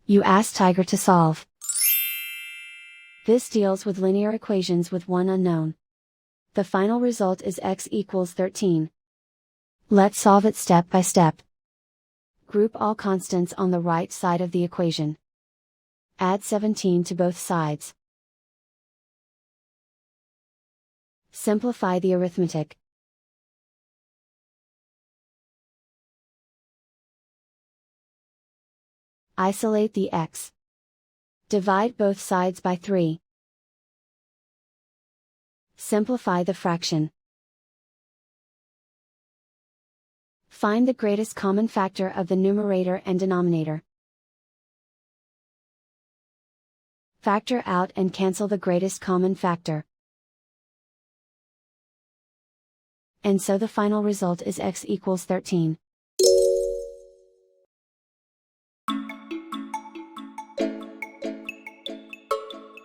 You ask Tiger to solve. This deals with linear equations with one unknown. The final result is x equals 13. Let's solve it step by step. Group all constants on the right side of the equation. Add 17 to both sides. Simplify the arithmetic. Isolate the x. Divide both sides by 3. Simplify the fraction. Find the greatest common factor of the numerator and denominator. Factor out and cancel the greatest common factor. And so the final result is x equals 13.